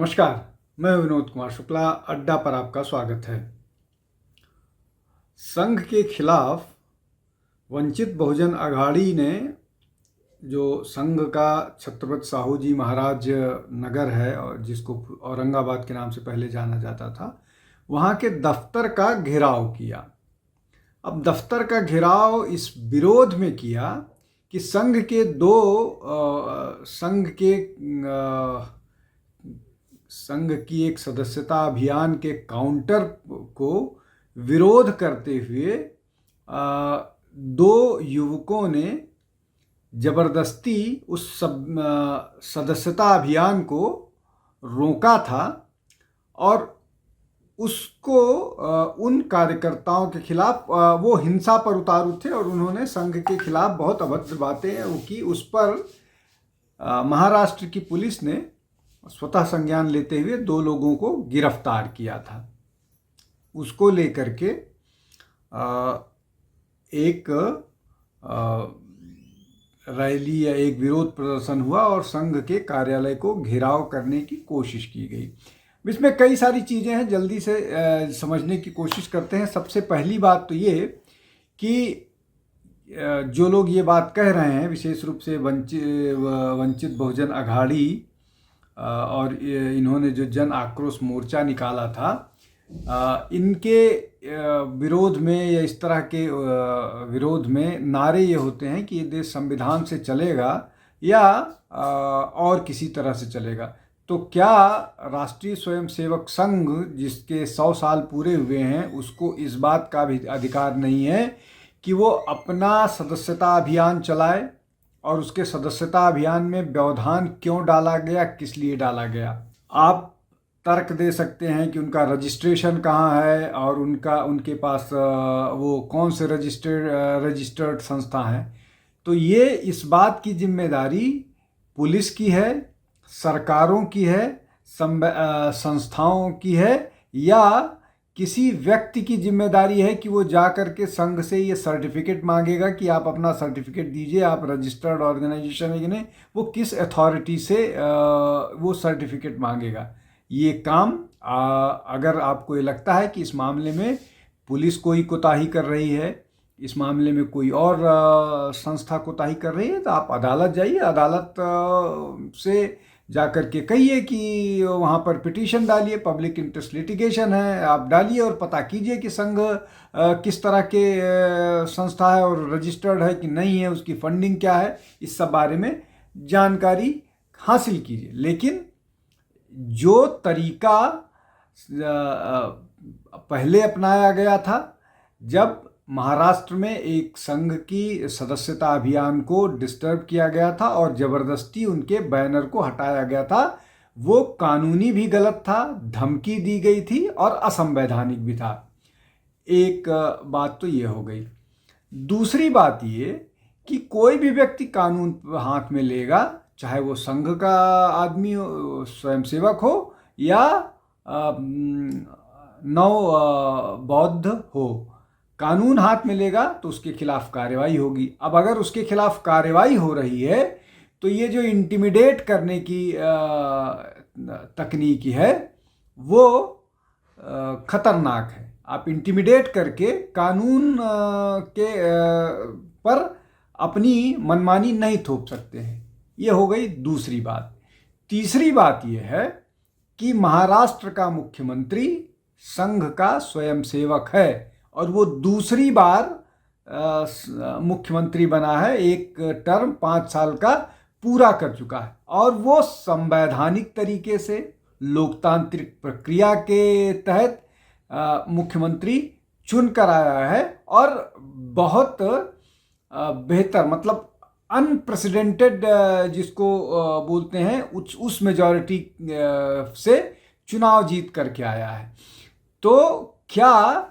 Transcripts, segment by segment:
नमस्कार, मैं विनोद कुमार शुक्ला। अड्डा पर आपका स्वागत है। संघ के खिलाफ वंचित बहुजन अघाड़ी ने जो संघ का छत्रपति साहू जी महाराज नगर है और जिसको औरंगाबाद के नाम से पहले जाना जाता था, वहाँ के दफ्तर का घेराव किया। अब दफ्तर का घेराव इस विरोध में किया कि संघ की एक सदस्यता अभियान के काउंटर को विरोध करते हुए दो युवकों ने जबरदस्ती उस सदस्यता अभियान को रोका था और उसको उन कार्यकर्ताओं के खिलाफ वो हिंसा पर उतारू थे और उन्होंने संघ के खिलाफ बहुत अभद्र बातें की। उस पर महाराष्ट्र की पुलिस ने स्वतः संज्ञान लेते हुए दो लोगों को गिरफ्तार किया था। उसको लेकर के एक रैली या एक विरोध प्रदर्शन हुआ और संघ के कार्यालय को घेराव करने की कोशिश की गई। इसमें कई सारी चीज़ें हैं, जल्दी से समझने की कोशिश करते हैं। सबसे पहली बात तो ये कि जो लोग ये बात कह रहे हैं, विशेष रूप से वंचित बहुजन अघाड़ी और इन्होंने जो जन आक्रोश मोर्चा निकाला था, इनके विरोध में या इस तरह के विरोध में नारे ये होते हैं कि ये देश संविधान से चलेगा या और किसी तरह से चलेगा। तो क्या राष्ट्रीय स्वयंसेवक संघ, जिसके 100 साल पूरे हुए हैं, उसको इस बात का भी अधिकार नहीं है कि वो अपना सदस्यता अभियान चलाए? और उसके सदस्यता अभियान में व्यवधान क्यों डाला गया, किस लिए डाला गया? आप तर्क दे सकते हैं कि उनका रजिस्ट्रेशन कहाँ है और उनके पास वो कौन से रजिस्टर्ड संस्था हैं। तो ये इस बात की जिम्मेदारी पुलिस की है, सरकारों की है, संस्थाओं की है, या किसी व्यक्ति की जिम्मेदारी है कि वो जा कर के संघ से ये सर्टिफिकेट मांगेगा कि आप अपना सर्टिफिकेट दीजिए, आप रजिस्टर्ड ऑर्गेनाइजेशन है कि नहीं? वो किस अथॉरिटी से वो सर्टिफिकेट मांगेगा? ये काम अगर आपको ये लगता है कि इस मामले में पुलिस कोई कोताही कर रही है, इस मामले में कोई और संस्था कोताही कर रही है, तो आप अदालत जाइए, अदालत से जा कर के कहिए कि वहाँ पर पिटीशन डालिए, पब्लिक इंटरेस्ट लिटिगेशन है, आप डालिए और पता कीजिए कि संघ किस तरह के संस्था है और रजिस्टर्ड है कि नहीं है, उसकी फंडिंग क्या है, इस सब बारे में जानकारी हासिल कीजिए। लेकिन जो तरीका पहले अपनाया गया था, जब महाराष्ट्र में एक संघ की सदस्यता अभियान को डिस्टर्ब किया गया था और ज़बरदस्ती उनके बैनर को हटाया गया था, वो कानूनी भी गलत था, धमकी दी गई थी और असंवैधानिक भी था। एक बात तो ये हो गई। दूसरी बात ये कि कोई भी व्यक्ति कानून हाथ में लेगा, चाहे वो संघ का आदमी हो, स्वयंसेवक हो या बौद्ध हो, कानून हाथ में लेगा तो उसके खिलाफ कार्रवाई होगी। अब अगर उसके खिलाफ कार्रवाई हो रही है तो ये जो इंटिमिडेट करने की तकनीक है वो खतरनाक है। आप इंटिमिडेट करके कानून के पर अपनी मनमानी नहीं थोप सकते हैं। ये हो गई दूसरी बात। तीसरी बात ये है कि महाराष्ट्र का मुख्यमंत्री संघ का स्वयंसेवक है और वो दूसरी बार मुख्यमंत्री बना है, एक टर्म 5 साल का पूरा कर चुका है और वो संवैधानिक तरीके से लोकतांत्रिक प्रक्रिया के तहत मुख्यमंत्री चुन कर आया है और बहुत बेहतर, मतलब अनप्रेसिडेंटेड जिसको बोलते हैं, उस मेजॉरिटी से चुनाव जीत करके आया है। तो क्या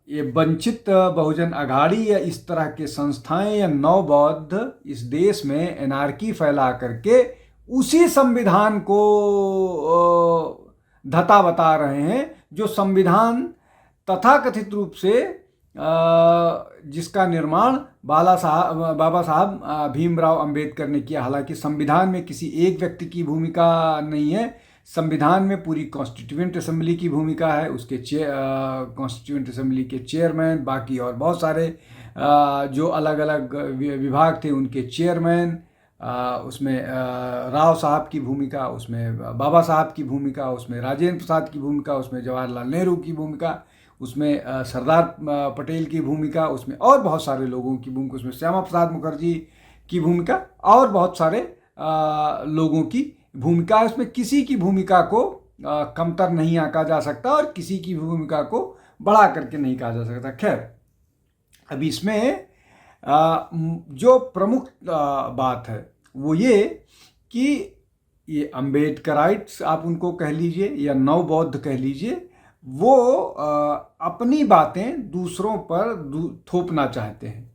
ये वंचित बहुजन अघाड़ी या इस तरह के संस्थाएं या नवबौद्ध इस देश में एनार्की फैला करके उसी संविधान को धता बता रहे हैं, जो संविधान तथाकथित रूप से जिसका निर्माण बाबा साहब भीमराव अंबेडकर ने किया? हालांकि संविधान में किसी एक व्यक्ति की भूमिका नहीं है, संविधान में पूरी कॉन्स्टिट्यूएंट असेंबली की भूमिका है, उसके कॉन्स्टिट्यूएंट असेंबली के चेयरमैन, बाकी और बहुत सारे जो अलग अलग विभाग थे उनके चेयरमैन, उसमें राव साहब की भूमिका, उसमें बाबा साहब की भूमिका, उसमें राजेंद्र प्रसाद की भूमिका, उसमें जवाहरलाल नेहरू की भूमिका, उसमें सरदार पटेल की भूमिका, उसमें और बहुत सारे लोगों की भूमिका, उसमें श्यामा प्रसाद मुखर्जी की भूमिका और बहुत सारे लोगों की भूमिका है। उसमें किसी की भूमिका को कमतर नहीं आंका जा सकता और किसी की भूमिका को बढ़ा करके नहीं कहा जा सकता। खैर, अभी इसमें जो प्रमुख बात है वो ये कि ये अम्बेडकराइट्स आप उनको कह लीजिए या नवबौद्ध कह लीजिए, वो अपनी बातें दूसरों पर थोपना चाहते हैं।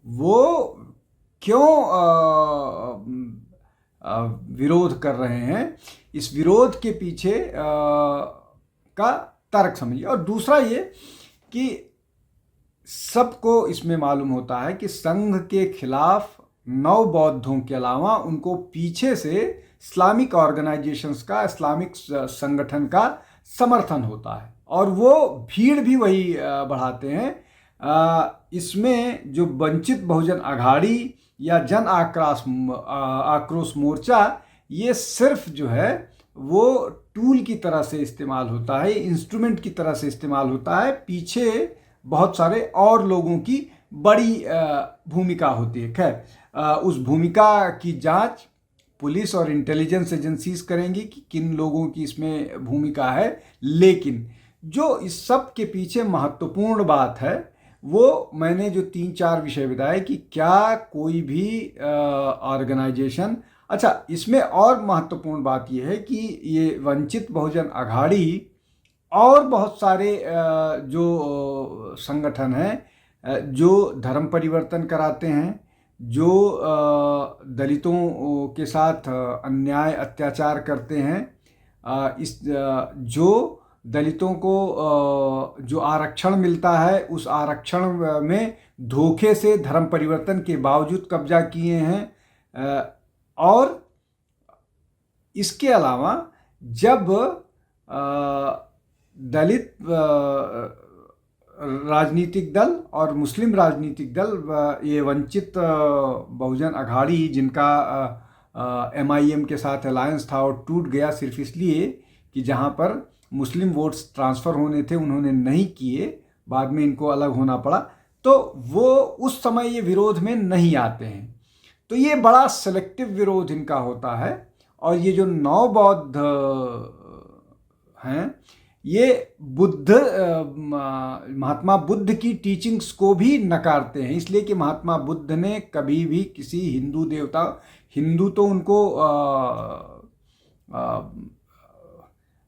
वो क्यों विरोध कर रहे हैं, इस विरोध के पीछे का तर्क समझिए। और दूसरा ये कि सबको इसमें मालूम होता है कि संघ के खिलाफ नवबौद्धों के अलावा उनको पीछे से इस्लामिक ऑर्गेनाइजेशंस का, इस्लामिक संगठन का समर्थन होता है और वो भीड़ भी वही बढ़ाते हैं। इसमें जो वंचित बहुजन अघाड़ी या जन आक्रोश मोर्चा, ये सिर्फ जो है वो टूल की तरह से इस्तेमाल होता है, इंस्ट्रूमेंट की तरह से इस्तेमाल होता है। पीछे बहुत सारे और लोगों की बड़ी भूमिका होती है। खैर, उस भूमिका की जांच पुलिस और इंटेलिजेंस एजेंसीज करेंगी कि किन लोगों की इसमें भूमिका है, लेकिन जो इस सब के पीछे महत्वपूर्ण बात है वो मैंने जो 3-4 विषय बताए कि क्या कोई भी ऑर्गेनाइजेशन, अच्छा इसमें और महत्वपूर्ण बात यह है कि ये वंचित बहुजन अघाड़ी और बहुत सारे जो संगठन हैं जो धर्म परिवर्तन कराते हैं, जो दलितों के साथ अन्याय अत्याचार करते हैं, जो दलितों को जो आरक्षण मिलता है उस आरक्षण में धोखे से धर्म परिवर्तन के बावजूद कब्जा किए हैं। और इसके अलावा जब दलित राजनीतिक दल और मुस्लिम राजनीतिक दल, ये वंचित बहुजन अघाड़ी जिनका MIM के साथ अलायंस था और टूट गया सिर्फ इसलिए कि जहां पर मुस्लिम वोट्स ट्रांसफ़र होने थे उन्होंने नहीं किए, बाद में इनको अलग होना पड़ा, तो वो उस समय ये विरोध में नहीं आते हैं। तो ये बड़ा सेलेक्टिव विरोध इनका होता है। और ये जो नवबौद्ध हैं ये महात्मा बुद्ध की टीचिंग्स को भी नकारते हैं, इसलिए कि महात्मा बुद्ध ने कभी भी किसी हिंदू देवता, हिंदू तो उनको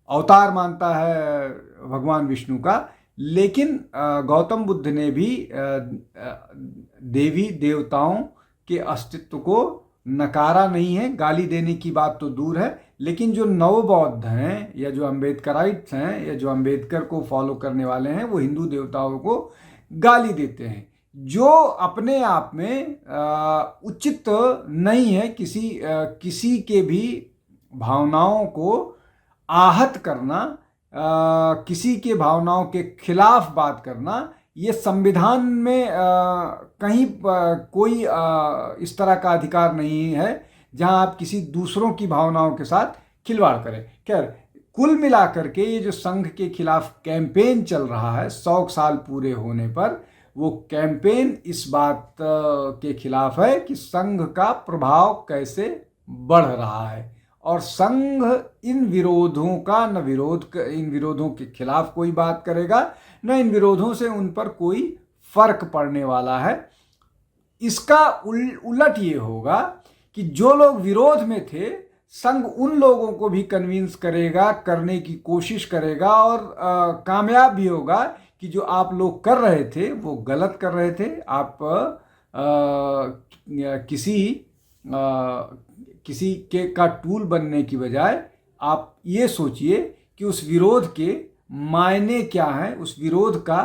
अवतार मानता है भगवान विष्णु का, लेकिन गौतम बुद्ध ने भी देवी देवताओं के अस्तित्व को नकारा नहीं है। गाली देने की बात तो दूर है, लेकिन जो नवबौद्ध हैं या जो अम्बेडकराइट्स हैं या जो अम्बेडकर को फॉलो करने वाले हैं वो हिंदू देवताओं को गाली देते हैं, जो अपने आप में उचित नहीं है। किसी के भी भावनाओं को आहत करना, किसी के भावनाओं के खिलाफ बात करना, ये संविधान में कहीं कोई इस तरह का अधिकार नहीं है जहां आप किसी दूसरों की भावनाओं के साथ खिलवाड़ करें। खैर, कुल मिलाकर के ये जो संघ के खिलाफ कैंपेन चल रहा है 100 साल पूरे होने पर, वो कैंपेन इस बात के खिलाफ है कि संघ का प्रभाव कैसे बढ़ रहा है। और संघ इन विरोधों का इन विरोधों के खिलाफ कोई बात करेगा, न इन विरोधों से उन पर कोई फर्क पड़ने वाला है। इसका उलट ये होगा कि जो लोग विरोध में थे, संघ उन लोगों को भी कन्विंस करेगा, करने की कोशिश करेगा और कामयाब भी होगा कि जो आप लोग कर रहे थे वो गलत कर रहे थे। आप किसी के का टूल बनने की बजाय आप ये सोचिए कि उस विरोध के मायने क्या है, उस विरोध का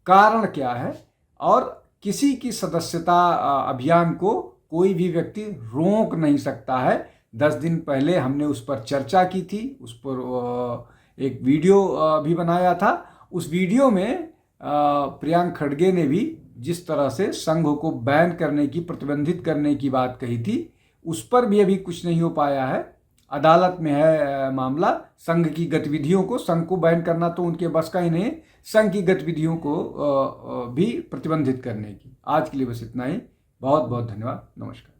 कारण क्या है। और किसी की सदस्यता अभियान को कोई भी व्यक्ति रोक नहीं सकता है 10 दिन पहले हमने उस पर चर्चा की थी, उस पर एक वीडियो भी बनाया था। उस वीडियो में प्रियांक खड़गे ने भी जिस तरह से संघ को बैन करने की, प्रतिबंधित करने की बात कही थी, उस पर भी अभी कुछ नहीं हो पाया है। अदालत में है मामला। संघ की गतिविधियों को, संघ को बैन करना तो उनके बस का ही नहीं, संघ की गतिविधियों को भी प्रतिबंधित करने की। आज के लिए बस इतना ही। बहुत बहुत धन्यवाद। नमस्कार।